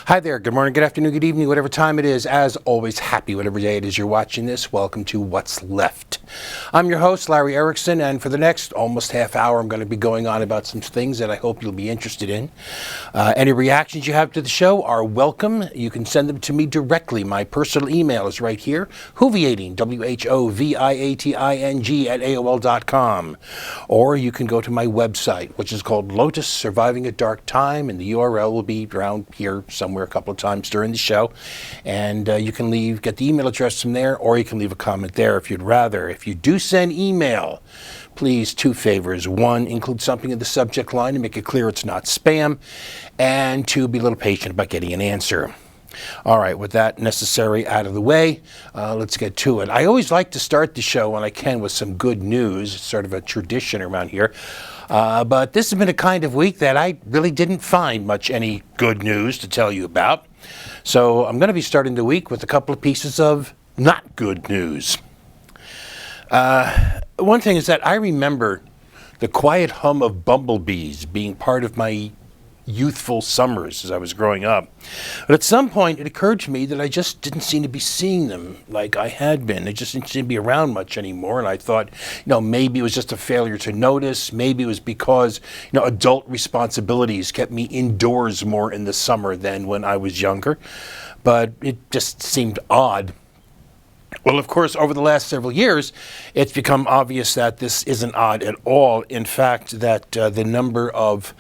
Hi there, good morning, good afternoon, good evening, whatever time it is. As always, happy whatever day it is you're watching this. Welcome to What's Left. I'm your host, Larry Erickson, and for the next almost half hour, I'm going to be going on about some things that I hope you'll be interested in. Any reactions you have to the show are welcome. You can send them to me directly. My personal email is right here, Whoviating, Whoviating at AOL.com. Or you can go to my website, which is called Lotus Surviving a Dark Time, and the URL will be around here somewhere a couple of times during the show, and you can get the email address from there, or you can leave a comment there if you'd rather. If you do send email, please, two favors. One, include something in the subject line to make it clear it's not spam, and two, be a little patient about getting an answer. All right, with that necessary out of the way, let's get to it. I always like to start the show when I can with some good news. It's sort of a tradition around here. But this has been a kind of week that I really didn't find much any good news to tell you about. So I'm going to be starting the week with a couple of pieces of not good news. One thing is that I remember the quiet hum of bumblebees being part of my youthful summers as I was growing up. But at some point it occurred to me that I just didn't seem to be seeing them like I had been. They just didn't seem to be around much anymore, and I thought, maybe it was just a failure to notice. Maybe it was because, adult responsibilities kept me indoors more in the summer than when I was younger. But it just seemed odd. Well, of course, over the last several years, it's become obvious that this isn't odd at all. In fact, that the number of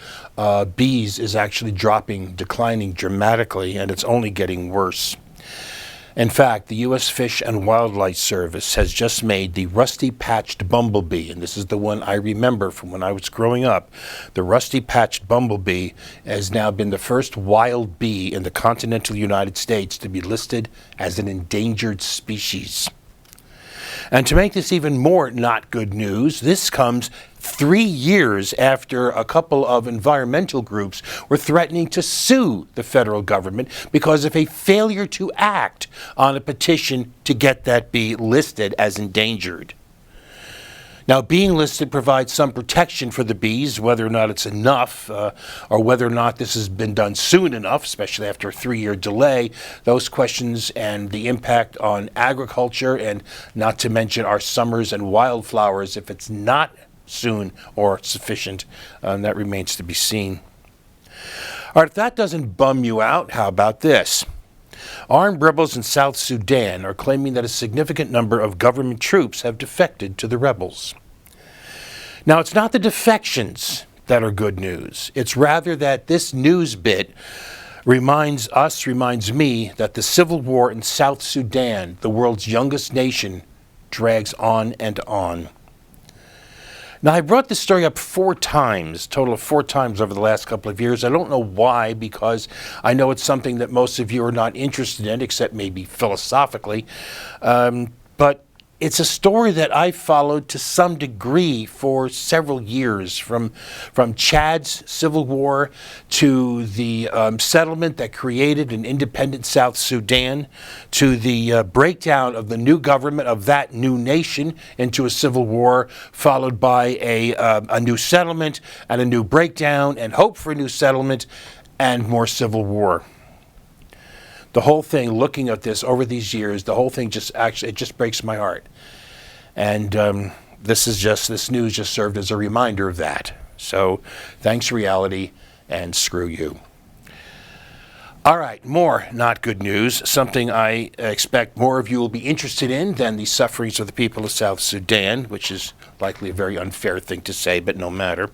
bees is actually declining dramatically, and it's only getting worse. In fact, the U.S. Fish and Wildlife Service has just made the rusty-patched bumblebee, and this is the one I remember from when I was growing up. The rusty-patched bumblebee has now been the first wild bee in the continental United States to be listed as an endangered species. And to make this even more not good news, this comes 3 years after a couple of environmental groups were threatening to sue the federal government because of a failure to act on a petition to get that bee listed as endangered. Now, being listed provides some protection for the bees, whether or not it's enough, or whether or not this has been done soon enough, especially after a 3-year delay. Those questions and the impact on agriculture, and not to mention our summers and wildflowers, if it's not soon or sufficient, that remains to be seen. All right, if that doesn't bum you out, how about this? Armed rebels in South Sudan are claiming that a significant number of government troops have defected to the rebels. Now, it's not the defections that are good news. It's rather that this news bit reminds me that the civil war in South Sudan, the world's youngest nation, drags on and on. Now, I brought this story up 4 times, a total of 4 times over the last couple of years. I don't know why, because I know it's something that most of you are not interested in, except maybe philosophically. But it's a story that I followed to some degree for several years, from Chad's civil war to the settlement that created an independent South Sudan, to the breakdown of the new government of that new nation into a civil war, followed by a new settlement and a new breakdown and hope for a new settlement and more civil war. The whole thing, looking at this over these years, the whole thing just breaks my heart. And this news just served as a reminder of that. So thanks, reality, and screw you. All right, more not good news, something I expect more of you will be interested in than the sufferings of the people of South Sudan, which is likely a very unfair thing to say, but no matter.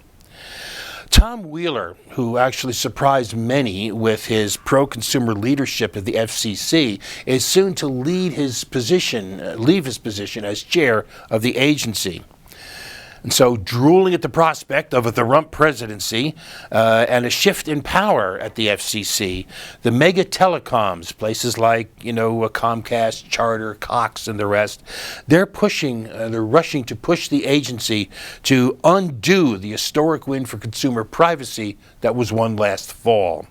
Tom Wheeler, who actually surprised many with his pro-consumer leadership of the FCC, is soon to leave his position as chair of the agency. And so, drooling at the prospect of a TheRump presidency and a shift in power at the FCC, the mega telecoms, places like, Comcast, Charter, Cox, and the rest, they're rushing to push the agency to undo the historic win for consumer privacy that was won last fall.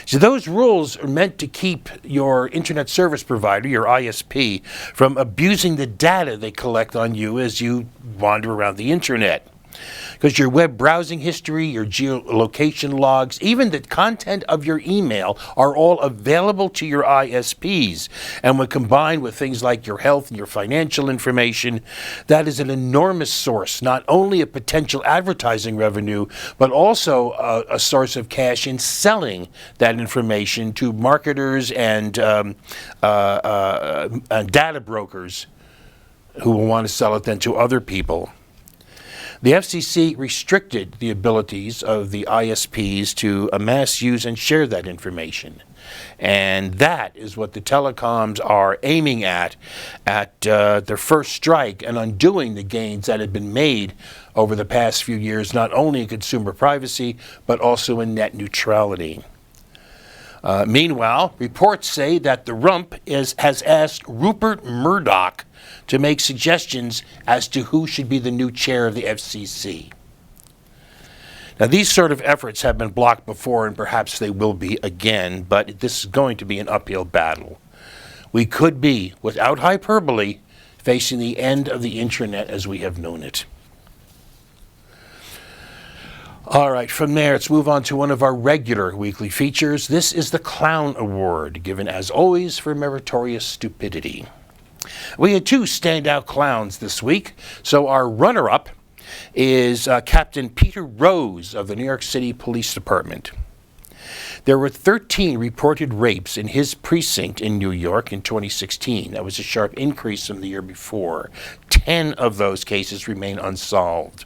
So those rules are meant to keep your internet service provider, your ISP, from abusing the data they collect on you as you wander around the internet. Because your web browsing history, your geolocation logs, even the content of your email are all available to your ISPs. And when combined with things like your health and your financial information, that is an enormous source, not only of potential advertising revenue, but also a source of cash in selling that information to marketers and data brokers who will want to sell it then to other people. The FCC restricted the abilities of the ISPs to amass, use, and share that information. And that is what the telecoms are aiming at their first strike and undoing the gains that have been made over the past few years, not only in consumer privacy, but also in net neutrality. Meanwhile, reports say that TheRump has asked Rupert Murdoch to make suggestions as to who should be the new chair of the FCC. Now, these sort of efforts have been blocked before, and perhaps they will be again, but this is going to be an uphill battle. We could be, without hyperbole, facing the end of the internet as we have known it. All right, from there, let's move on to one of our regular weekly features. This is the Clown Award, given as always for meritorious stupidity. We had two standout clowns this week, so our runner-up is Captain Peter Rose of the New York City Police Department. There were 13 reported rapes in his precinct in New York in 2016. That was a sharp increase from the year before. 10 of those cases remain unsolved.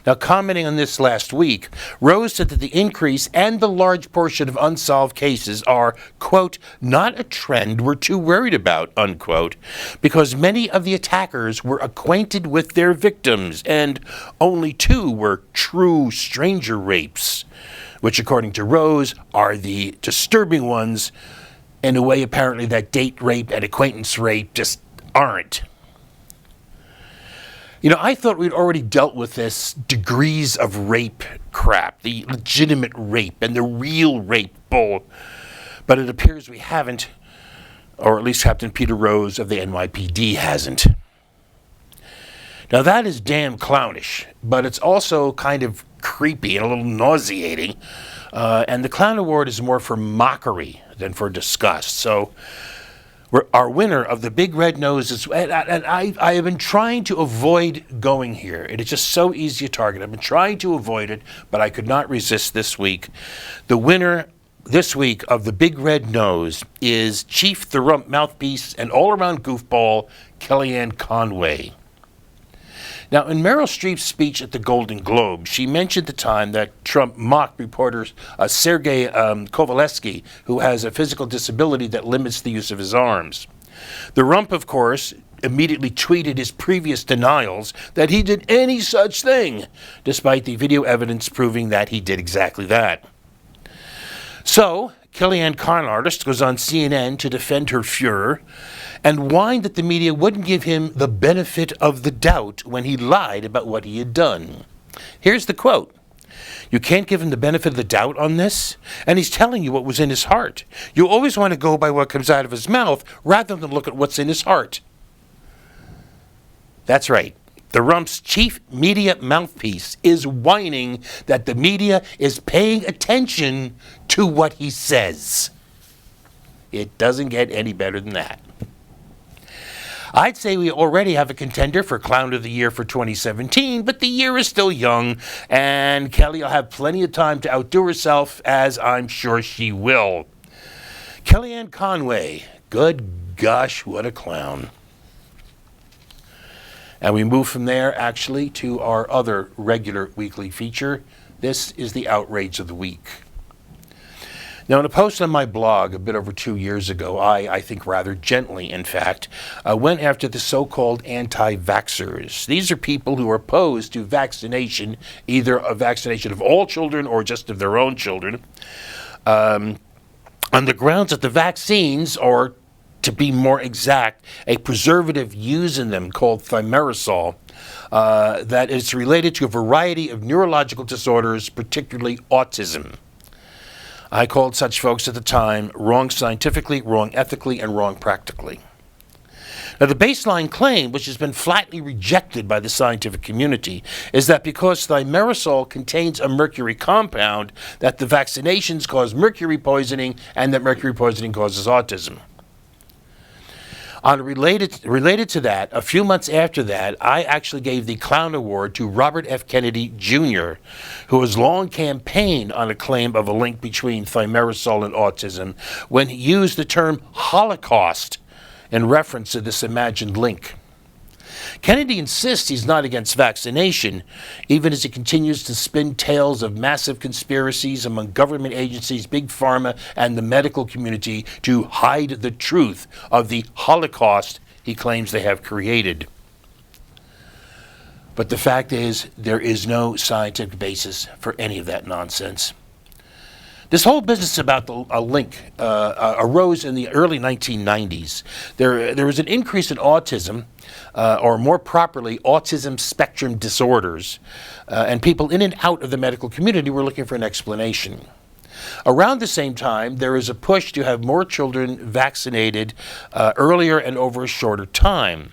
Now, commenting on this last week, Rose said that the increase and the large portion of unsolved cases are, quote, not a trend we're too worried about, unquote, because many of the attackers were acquainted with their victims, and only 2 were true stranger rapes, which, according to Rose, are the disturbing ones, in a way apparently that date rape and acquaintance rape just aren't. You know, I thought we'd already dealt with this degrees of rape crap, the legitimate rape and the real rape bull, but it appears we haven't, or at least Captain Peter Rose of the NYPD hasn't. Now, that is damn clownish, but it's also kind of creepy and a little nauseating, and the Clown Award is more for mockery than for disgust. So, our winner of the Big Red Nose is, and I have been trying to avoid going here. It is just so easy to target. I've been trying to avoid it, but I could not resist this week. The winner this week of the Big Red Nose is Chief TheRump mouthpiece and all-around goofball, Kellyanne Conway. Now, in Meryl Streep's speech at the Golden Globe, she mentioned the time that Trump mocked reporter Sergei Kovaleski, who has a physical disability that limits the use of his arms. TheRump, of course, immediately tweeted his previous denials that he did any such thing, despite the video evidence proving that he did exactly that. So, Kellyanne con artist goes on CNN to defend her Fuhrer and whined that the media wouldn't give him the benefit of the doubt when he lied about what he had done. Here's the quote. You can't give him the benefit of the doubt on this? And he's telling you what was in his heart. You always want to go by what comes out of his mouth rather than look at what's in his heart. That's right. TheRump's chief media mouthpiece is whining that the media is paying attention to what he says. It doesn't get any better than that. I'd say we already have a contender for Clown of the Year for 2017, but the year is still young, and Kelly will have plenty of time to outdo herself, as I'm sure she will. Kellyanne Conway, good gosh, what a clown. And we move from there, actually, to our other regular weekly feature. This is the Outrage of the Week. Now, in a post on my blog a bit over 2 years ago, I think rather gently, in fact, went after the so-called anti-vaxxers. These are people who are opposed to vaccination, either a vaccination of all children or just of their own children, on the grounds that the vaccines, or to be more exact, a preservative used in them called thimerosal, that is related to a variety of neurological disorders, particularly autism. I called such folks at the time wrong scientifically, wrong ethically, and wrong practically. Now, the baseline claim, which has been flatly rejected by the scientific community, is that because thimerosal contains a mercury compound, that the vaccinations cause mercury poisoning and that mercury poisoning causes autism. Related to that, a few months after that, I actually gave the Clown Award to Robert F. Kennedy Jr., who has long campaigned on a claim of a link between thimerosal and autism when he used the term Holocaust in reference to this imagined link. Kennedy insists he's not against vaccination, even as he continues to spin tales of massive conspiracies among government agencies, big pharma, and the medical community to hide the truth of the Holocaust he claims they have created. But the fact is, there is no scientific basis for any of that nonsense. This whole business about a link arose in the early 1990s. There was an increase in autism, or more properly, autism spectrum disorders, and people in and out of the medical community were looking for an explanation. Around the same time, there is a push to have more children vaccinated earlier and over a shorter time.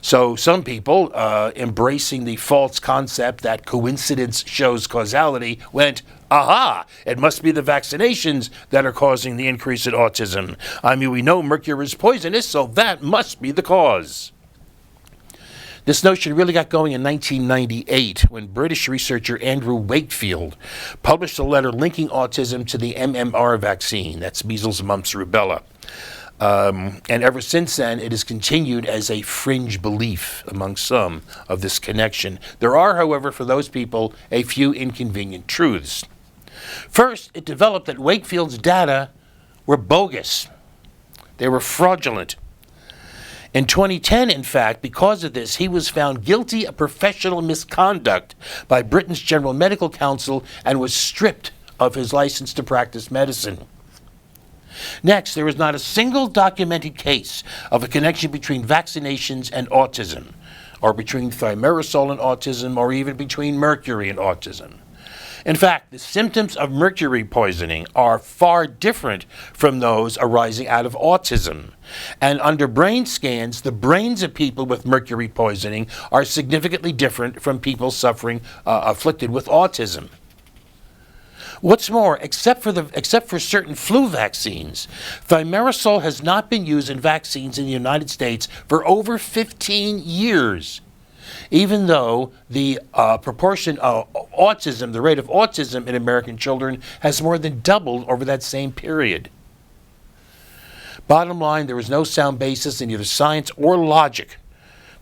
So some people, embracing the false concept that coincidence shows causality, went, aha, it must be the vaccinations that are causing the increase in autism. I mean, we know mercury is poisonous, so that must be the cause. This notion really got going in 1998 when British researcher Andrew Wakefield published a letter linking autism to the MMR vaccine, that's measles, mumps, rubella. And ever since then, it has continued as a fringe belief among some of this connection. There are, however, for those people, a few inconvenient truths. First, it developed that Wakefield's data were bogus. They were fraudulent. In 2010, in fact, because of this, he was found guilty of professional misconduct by Britain's General Medical Council and was stripped of his license to practice medicine. Next, there is not a single documented case of a connection between vaccinations and autism, or between thimerosal and autism, or even between mercury and autism. In fact, the symptoms of mercury poisoning are far different from those arising out of autism. And under brain scans, the brains of people with mercury poisoning are significantly different from people afflicted with autism. What's more, except for certain flu vaccines, thimerosal has not been used in vaccines in the United States for over 15 years, even though the proportion of autism, the rate of autism in American children has more than doubled over that same period. Bottom line, there is no sound basis in either science or logic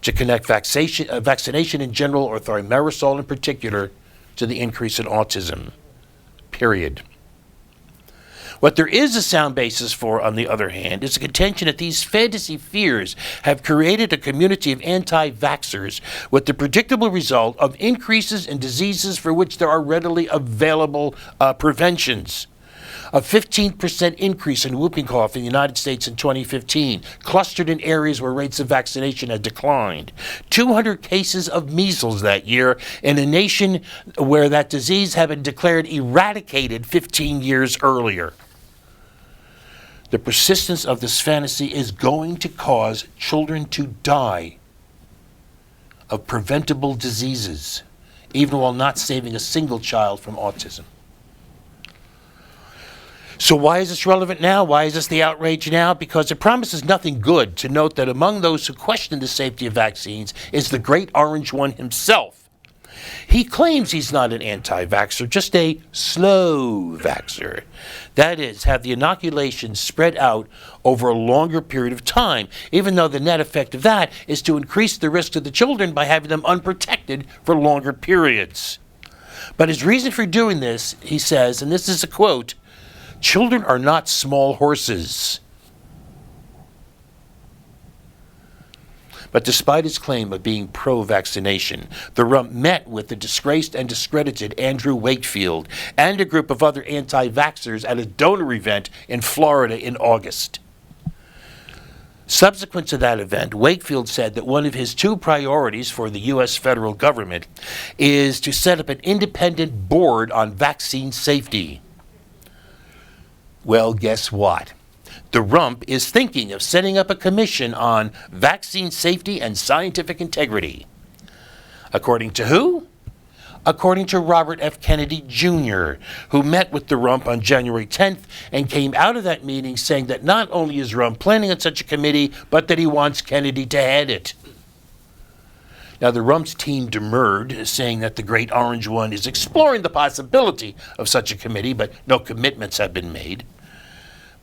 to connect vaccination in general or thimerosal in particular to the increase in autism. Period. What there is a sound basis for, on the other hand, is a contention that these fantasy fears have created a community of anti-vaxxers with the predictable result of increases in diseases for which there are readily available preventions. A 15% increase in whooping cough in the United States in 2015, clustered in areas where rates of vaccination had declined. 200 cases of measles that year in a nation where that disease had been declared eradicated 15 years earlier. The persistence of this fantasy is going to cause children to die of preventable diseases, even while not saving a single child from autism. So why is this relevant now? Why is this the outrage now? Because it promises nothing good to note that among those who question the safety of vaccines is the great orange one himself. He claims he's not an anti-vaxxer, just a slow vaxxer. That is, have the inoculation spread out over a longer period of time, even though the net effect of that is to increase the risk to the children by having them unprotected for longer periods. But his reason for doing this, he says, and this is a quote, "Children are not small horses." But despite his claim of being pro-vaccination, TheRump met with the disgraced and discredited Andrew Wakefield and a group of other anti-vaxxers at a donor event in Florida in August. Subsequent to that event, Wakefield said that one of his two priorities for the U.S. federal government is to set up an independent board on vaccine safety. Well, guess what? TheRump is thinking of setting up a commission on vaccine safety and scientific integrity. According to who? According to Robert F. Kennedy Jr., who met with TheRump on January 10th and came out of that meeting saying that not only is Rump planning on such a committee, but that he wants Kennedy to head it. Now, TheRump's team demurred, saying that the Great Orange One is exploring the possibility of such a committee, but no commitments have been made.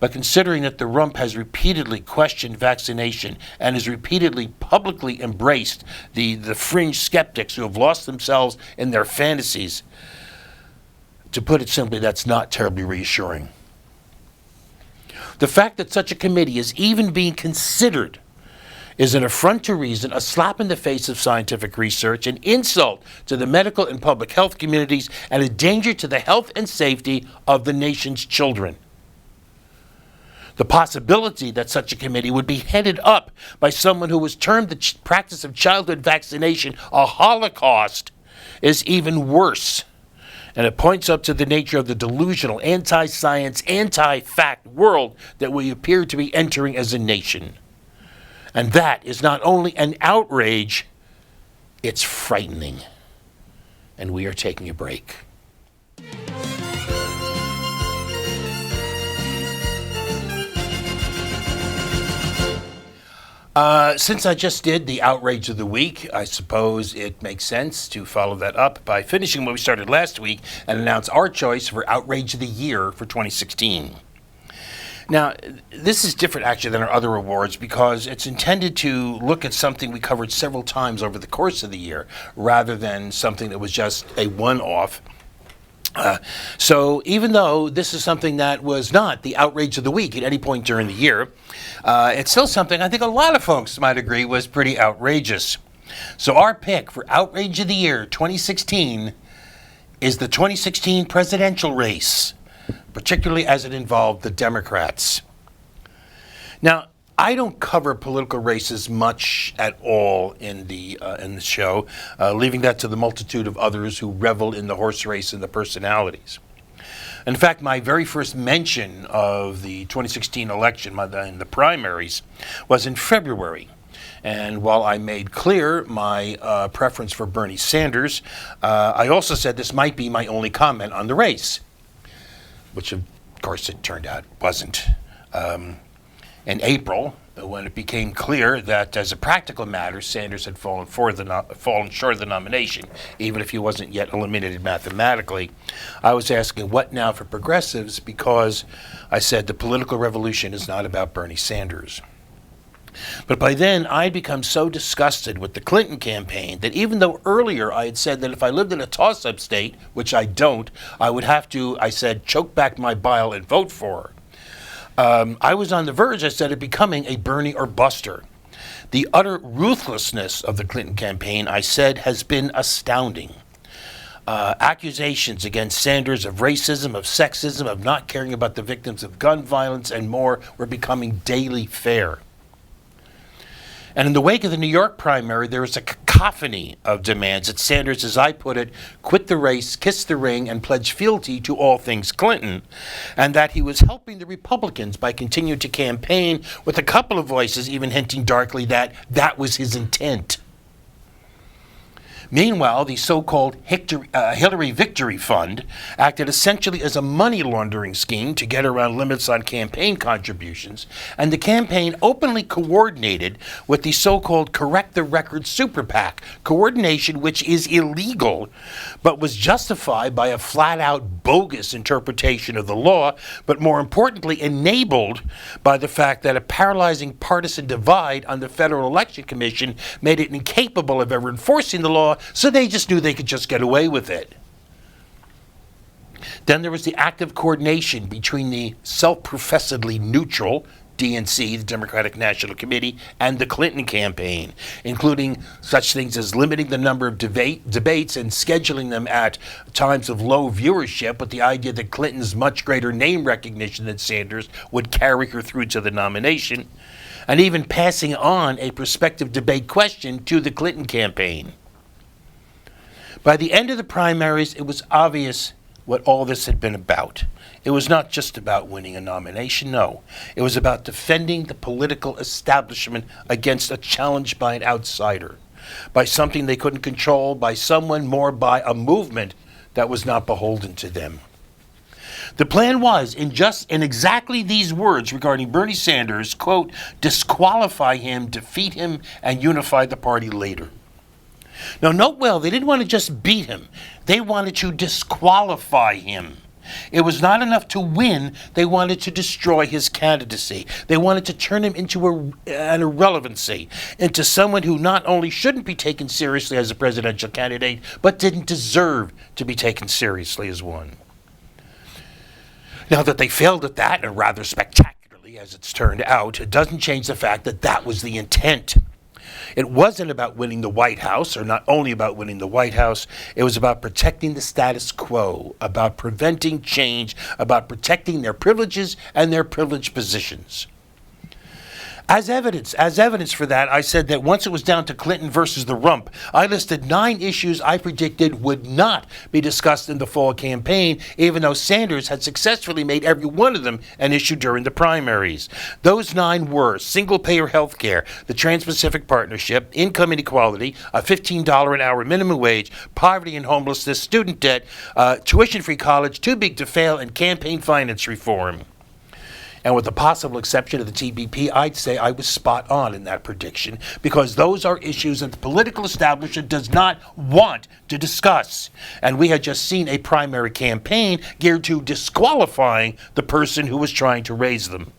But considering that TheRump has repeatedly questioned vaccination and has repeatedly publicly embraced the fringe skeptics who have lost themselves in their fantasies, to put it simply, that's not terribly reassuring. The fact that such a committee is even being considered is an affront to reason, a slap in the face of scientific research, an insult to the medical and public health communities, and a danger to the health and safety of the nation's children. The possibility that such a committee would be headed up by someone who has termed the practice of childhood vaccination a holocaust is even worse. And it points up to the nature of the delusional, anti-science, anti-fact world that we appear to be entering as a nation. And that is not only an outrage, it's frightening. And we are taking a break. Since I just did the outrage of the week, I suppose it makes sense to follow that up by finishing what we started last week and announce our choice for outrage of the year for 2016. Now, this is different actually than our other awards because it's intended to look at something we covered several times over the course of the year rather than something that was just a one-off. So even though this is something that was not the outrage of the week at any point during the year, it's still something I think a lot of folks might agree was pretty outrageous. So our pick for outrage of the year 2016 is the 2016 presidential race, particularly as it involved the Democrats. Now, I don't cover political races much at all in the show, leaving that to the multitude of others who revel in the horse race and the personalities. In fact, my very first mention of the 2016 election in the primaries was in February. And while I made clear my preference for Bernie Sanders, I also said this might be my only comment on the race, which of course it turned out wasn't. In April, when it became clear that as a practical matter, Sanders had fallen short of the nomination, even if he wasn't yet eliminated mathematically, I was asking what now for progressives because I said the political revolution is not about Bernie Sanders. But by then, I'd become so disgusted with the Clinton campaign that even though earlier I had said that if I lived in a toss-up state, which I don't, I would have to, I said, choke back my bile and vote for her. I was on the verge, I said, of becoming a Bernie or buster. The utter ruthlessness of the Clinton campaign, I said, has been astounding. Accusations against Sanders of racism, of sexism, of not caring about the victims of gun violence, and more were becoming daily fare. And in the wake of the New York primary, there was a cacophony of demands that Sanders, as I put it, quit the race, kiss the ring, and pledge fealty to all things Clinton, and that he was helping the Republicans by continuing to campaign, with a couple of voices even hinting darkly that that was his intent. Meanwhile, the so-called Hillary Victory Fund acted essentially as a money laundering scheme to get around limits on campaign contributions, and the campaign openly coordinated with the so-called Correct the Record Super PAC, coordination which is illegal, but was justified by a flat-out bogus interpretation of the law, but more importantly enabled by the fact that a paralyzing partisan divide on the Federal Election Commission made it incapable of ever enforcing the law, so they just knew they could just get away with it. Then there was the active coordination between the self-professedly neutral DNC, the Democratic National Committee, and the Clinton campaign, including such things as limiting the number of debates and scheduling them at times of low viewership, with the idea that Clinton's much greater name recognition than Sanders would carry her through to the nomination, and even passing on a prospective debate question to the Clinton campaign. By the end of the primaries, it was obvious what all this had been about. It was not just about winning a nomination, no. It was about defending the political establishment against a challenge by an outsider, by something they couldn't control, by someone, more by a movement that was not beholden to them. The plan was, in exactly these words regarding Bernie Sanders, quote, disqualify him, defeat him, and unify the party later. Now, note well, they didn't want to just beat him. They wanted to disqualify him. It was not enough to win. They wanted to destroy his candidacy. They wanted to turn him into an irrelevancy, into someone who not only shouldn't be taken seriously as a presidential candidate, but didn't deserve to be taken seriously as one. Now that they failed at that, and rather spectacularly as it's turned out, it doesn't change the fact that that was the intent. It wasn't about winning the White House, or not only about winning the White House, it was about protecting the status quo, about preventing change, about protecting their privileges and their privileged positions. As evidence for that, I said that once it was down to Clinton versus TheRump, I listed 9 issues I predicted would not be discussed in the fall campaign, even though Sanders had successfully made every one of them an issue during the primaries. Those 9 were single-payer health care, the Trans-Pacific Partnership, income inequality, a $15 an hour minimum wage, poverty and homelessness, student debt, tuition-free college, too big to fail, and campaign finance reform. And with the possible exception of the TPP, I'd say I was spot on in that prediction, because those are issues that the political establishment does not want to discuss. And we had just seen a primary campaign geared to disqualifying the person who was trying to raise them.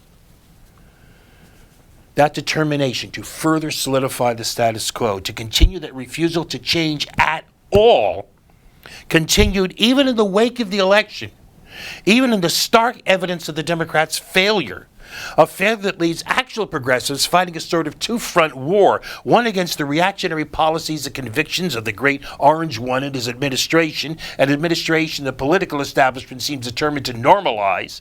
That determination to further solidify the status quo, to continue that refusal to change at all, continued even in the wake of the election. Even in the stark evidence of the Democrats' failure, a failure that leaves actual progressives fighting a sort of two-front war, one against the reactionary policies and convictions of the great Orange One and his administration, an administration the political establishment seems determined to normalize,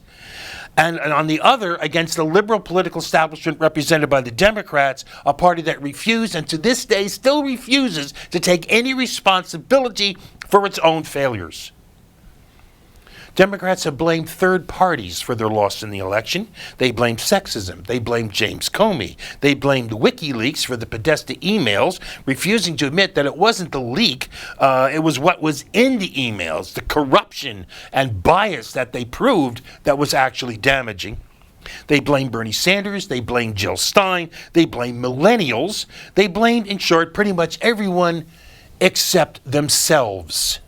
and on the other against the liberal political establishment represented by the Democrats, a party that refused and to this day still refuses to take any responsibility for its own failures. Democrats have blamed third parties for their loss in the election. They blamed sexism. They blamed James Comey. They blamed WikiLeaks for the Podesta emails, refusing to admit that it wasn't the leak, it was what was in the emails, the corruption and bias that they proved that was actually damaging. They blamed Bernie Sanders. They blamed Jill Stein. They blamed millennials. They blamed, in short, pretty much everyone except themselves.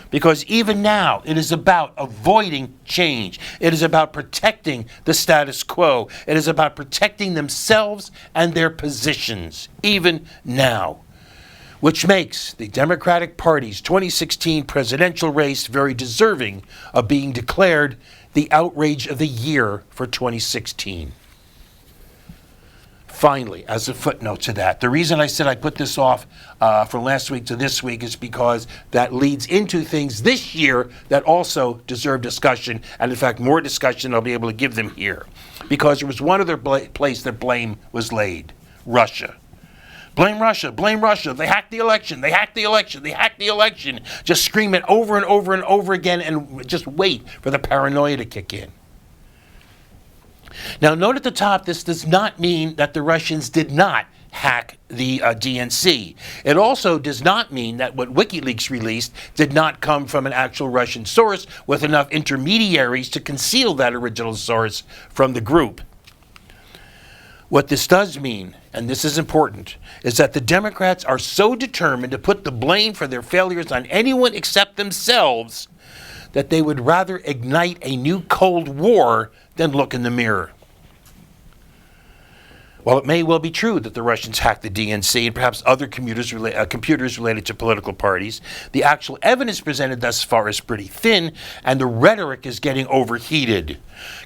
Because even now, it is about avoiding change. It is about protecting the status quo. It is about protecting themselves and their positions, even now. Which makes the Democratic Party's 2016 presidential race very deserving of being declared the outrage of the year for 2016. Finally, as a footnote to that, the reason I said I put this off from last week to this week is because that leads into things this year that also deserve discussion, and in fact more discussion I'll be able to give them here. Because there was one other place that blame was laid: Russia. Blame Russia, blame Russia, they hacked the election, they hacked the election, they hacked the election. Just scream it over and over and over again and just wait for the paranoia to kick in. Now, note at the top, this does not mean that the Russians did not hack the DNC. It also does not mean that what WikiLeaks released did not come from an actual Russian source with enough intermediaries to conceal that original source from the group. What this does mean, and this is important, is that the Democrats are so determined to put the blame for their failures on anyone except themselves that they would rather ignite a new Cold War than look in the mirror. While it may well be true that the Russians hacked the DNC and perhaps other computers related to political parties, the actual evidence presented thus far is pretty thin, and the rhetoric is getting overheated,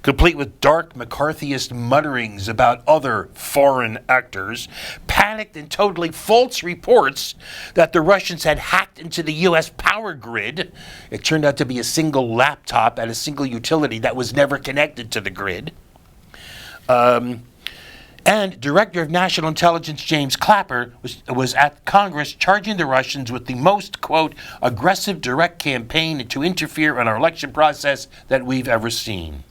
complete with dark McCarthyist mutterings about other foreign actors, panicked and totally false reports that the Russians had hacked into the U.S. power grid. It turned out to be a single laptop at a single utility that was never connected to the grid. And Director of National Intelligence James Clapper was at Congress charging the Russians with the most, quote, aggressive direct campaign to interfere in our election process that we've ever seen.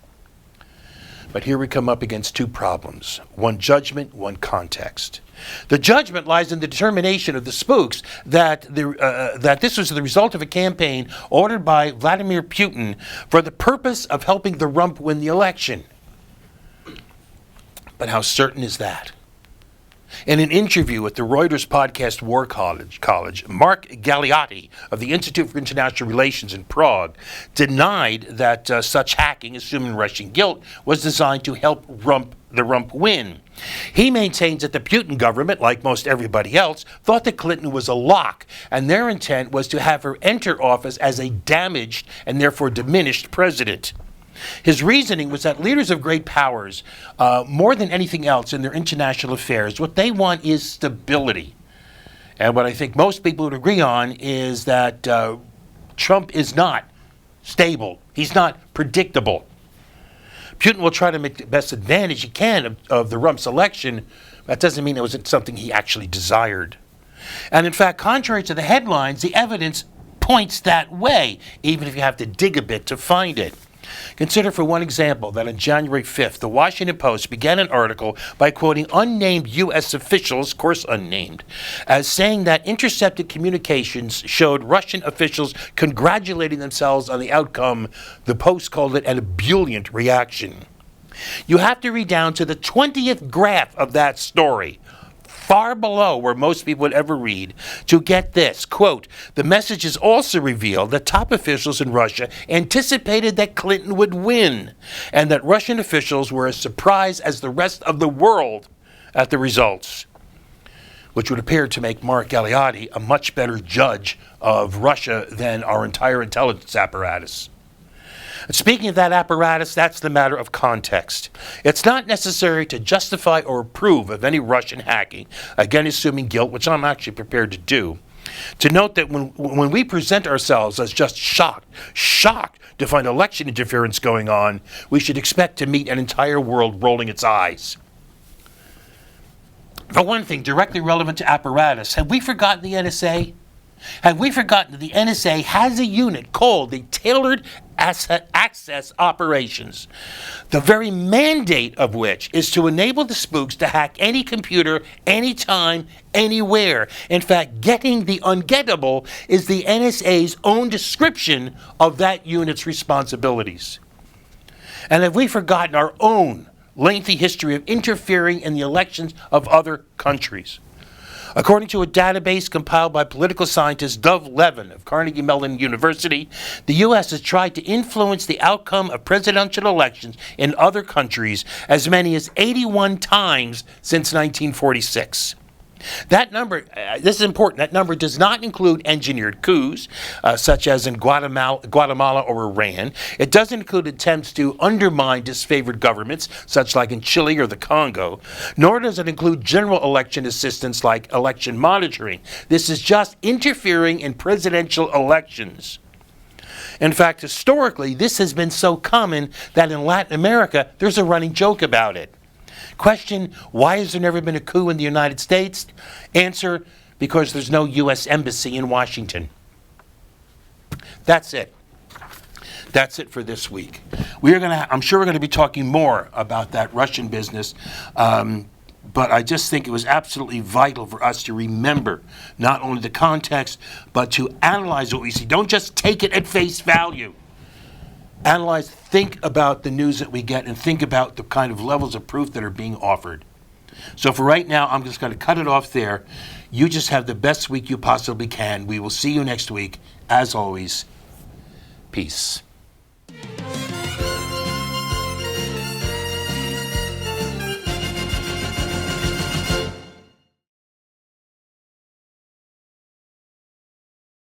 But here we come up against two problems, one judgment, one context. The judgment lies in the determination of the spooks that this was the result of a campaign ordered by Vladimir Putin for the purpose of helping the Rump win the election. But how certain is that? In an interview with the Reuters podcast War College, Mark Galeotti of the Institute for International Relations in Prague denied that such hacking, assuming Russian guilt, was designed to help the Rump win. He maintains that the Putin government, like most everybody else, thought that Clinton was a lock, and their intent was to have her enter office as a damaged and therefore diminished president. His reasoning was that leaders of great powers, more than anything else in their international affairs, what they want is stability. And what I think most people would agree on is that Trump is not stable. He's not predictable. Putin will try to make the best advantage he can of the Rump's election. That doesn't mean it was something he actually desired. And in fact, contrary to the headlines, the evidence points that way, even if you have to dig a bit to find it. Consider, for one example, that on January 5th, the Washington Post began an article by quoting unnamed U.S. officials, of course unnamed, as saying that intercepted communications showed Russian officials congratulating themselves on the outcome. The Post called it an ebullient reaction. You have to read down to the 20th graph of that story, far below where most people would ever read, to get this, quote, the messages also revealed that top officials in Russia anticipated that Clinton would win, and that Russian officials were as surprised as the rest of the world at the results, which would appear to make Mark Galeotti a much better judge of Russia than our entire intelligence apparatus. Speaking of that apparatus, that's the matter of context. It's not necessary to justify or approve of any Russian hacking, again assuming guilt, which I'm actually prepared to do, to note that when we present ourselves as just shocked to find election interference going on, we should expect to meet an entire world rolling its eyes. For one thing, directly relevant to apparatus, have we forgotten the NSA? Have we forgotten that the NSA has a unit called the Tailored Access Operations, the very mandate of which is to enable the spooks to hack any computer, anytime, anywhere. In fact, getting the ungettable is the NSA's own description of that unit's responsibilities. And have we forgotten our own lengthy history of interfering in the elections of other countries? According to a database compiled by political scientist Dov Levin of Carnegie Mellon University, the U.S. has tried to influence the outcome of presidential elections in other countries as many as 81 times since 1946. That number, this is important, that number does not include engineered coups, such as in Guatemala or Iran. It doesn't include attempts to undermine disfavored governments, such like in Chile or the Congo, nor does it include general election assistance like election monitoring. This is just interfering in presidential elections. In fact, historically, this has been so common that in Latin America, there's a running joke about it. Question, why has there never been a coup in the United States? Answer, because there's no U.S. embassy in Washington. That's it. That's it for this week. I'm sure we're going to be talking more about that Russian business, but I just think it was absolutely vital for us to remember not only the context, but to analyze what we see. Don't just take it at face value. Analyze, think about the news that we get, and think about the kind of levels of proof that are being offered. So for right now, I'm just going to cut it off there. You just have the best week you possibly can. We will see you next week. As always, peace.